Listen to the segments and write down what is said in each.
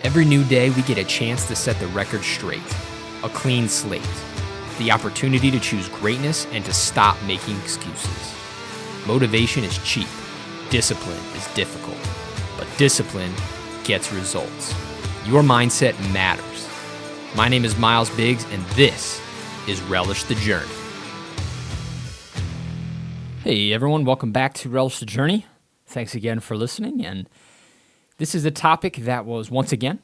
Every new day, we get a chance to set the record straight. A clean slate. The opportunity to choose greatness and to stop making excuses. Motivation is cheap. Discipline is difficult. But discipline gets results. Your mindset matters. My name is Miles Biggs, and this is Relish the Journey. Hey everyone, welcome back to Relish the Journey. Thanks again for listening, and this is a topic that was once again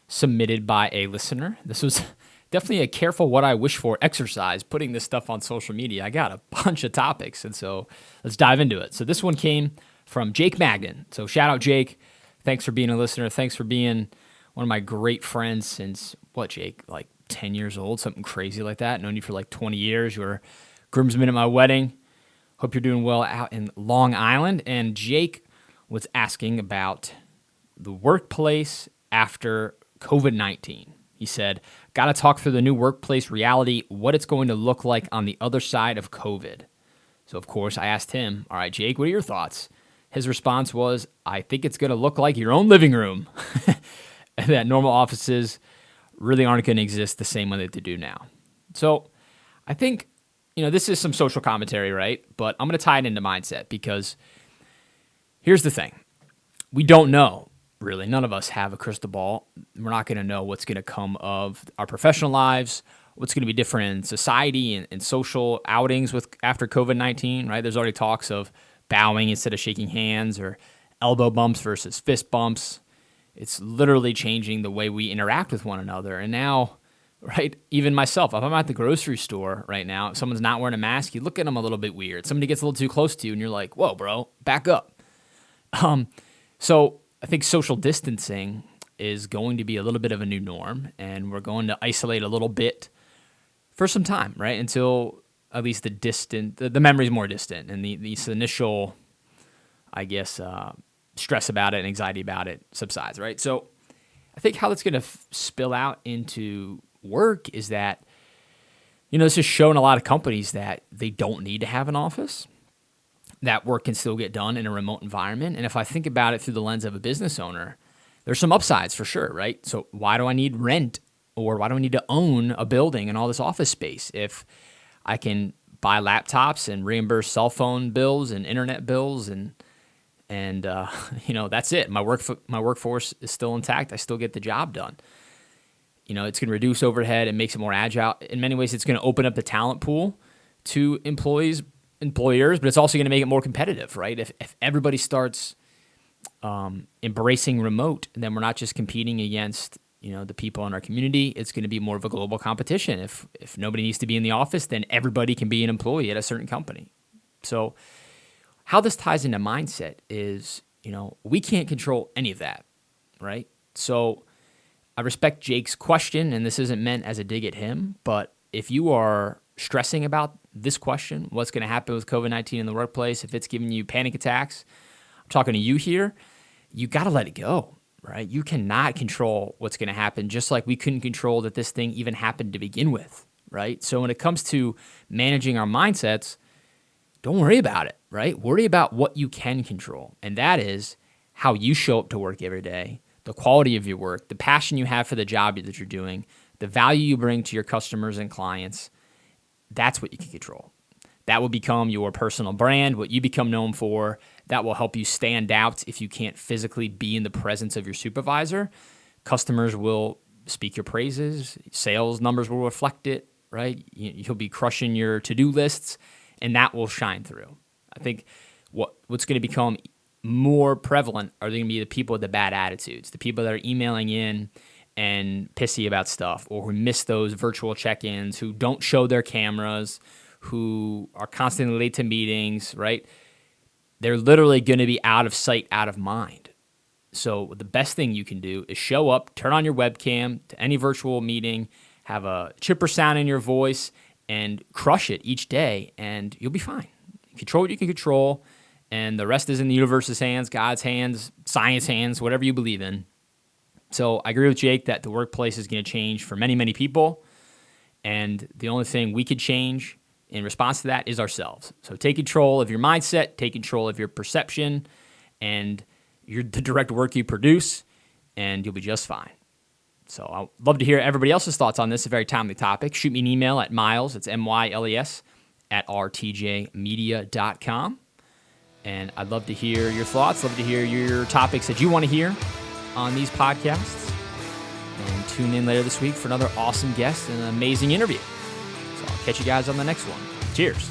submitted by a listener. This was definitely a careful what I wish for exercise, putting this stuff on social media. I got a bunch of topics, and so let's dive into it. So this one came from Jake Magden. So shout out Jake. Thanks for being a listener. Thanks for being one of my great friends since, Jake, like 10 years old, something crazy like that. Known you for like 20 years. You were groomsman at my wedding. Hope you're doing well out in Long Island. And Jake was asking about the workplace after COVID-19. He said, got to talk through the new workplace reality, what it's going to look like on the other side of COVID. So, of course, I asked him, all right, Jake, what are your thoughts? His response was, I think it's going to look like your own living room. And that normal offices really aren't going to exist the same way that they do now. So I think, this is some social commentary, right? But I'm going to tie it into mindset because here's the thing. We don't know, really. None of us have a crystal ball. We're not going to know what's going to come of our professional lives, what's going to be different in society and social outings after COVID-19, right? There's already talks of bowing instead of shaking hands or elbow bumps versus fist bumps. It's literally changing the way we interact with one another. And now, right, even myself, if I'm at the grocery store right now, if someone's not wearing a mask, you look at them a little bit weird. Somebody gets a little too close to you and you're like, whoa, bro, back up. So I think social distancing is going to be a little bit of a new norm, and we're going to isolate a little bit for some time, right, until at least the memory is more distant, and these initial, stress about it and anxiety about it subsides, right? So I think how that's going to spill out into work is that, this has shown a lot of companies that they don't need to have an office, that work can still get done in a remote environment. And if I think about it through the lens of a business owner, there's some upsides for sure, right? So why do I need rent, or why do I need to own a building and all this office space if I can buy laptops and reimburse cell phone bills and internet bills and that's it. My workforce is still intact. I still get the job done. It's going to reduce overhead and makes it more agile. In many ways, it's going to open up the talent pool to employers, but it's also going to make it more competitive, right? If everybody starts embracing remote, then we're not just competing against the people in our community. It's going to be more of a global competition. If nobody needs to be in the office, then everybody can be an employee at a certain company. So how this ties into mindset is, we can't control any of that, right? So I respect Jake's question, and this isn't meant as a dig at him, but if you are stressing about this question, what's going to happen with COVID-19 in the workplace, if it's giving you panic attacks, I'm talking to you here, you got to let it go, right? You cannot control what's going to happen, just like we couldn't control that this thing even happened to begin with, right? So when it comes to managing our mindsets, don't worry about it, right? Worry about what you can control, and that is how you show up to work every day, the quality of your work, the passion you have for the job that you're doing, the value you bring to your customers and clients. That's what you can control. That will become your personal brand, what you become known for. That will help you stand out if you can't physically be in the presence of your supervisor. Customers will speak your praises. Sales numbers will reflect it, right? You'll be crushing your to-do lists, and that will shine through. I think what's going to become more prevalent are going to be the people with the bad attitudes, the people that are emailing in and pissy about stuff, or who miss those virtual check-ins, who don't show their cameras, who are constantly late to meetings, right? They're literally going to be out of sight, out of mind. So the best thing you can do is show up, turn on your webcam to any virtual meeting, have a chipper sound in your voice, and crush it each day, and you'll be fine. Control what you can control, and the rest is in the universe's hands, God's hands, science hands, whatever you believe in. So I agree with Jake that the workplace is going to change for many, many people, and the only thing we could change in response to that is ourselves. So take control of your mindset, take control of your perception, and the direct work you produce, and you'll be just fine. So I'd love to hear everybody else's thoughts on this, a very timely topic. Shoot me an email at Miles, it's MYLES, at rtjmedia.com. And I'd love to hear your thoughts, love to hear your topics that you want to hear on these podcasts. And tune in later this week for another awesome guest and an amazing interview. So I'll catch you guys on the next one. Cheers.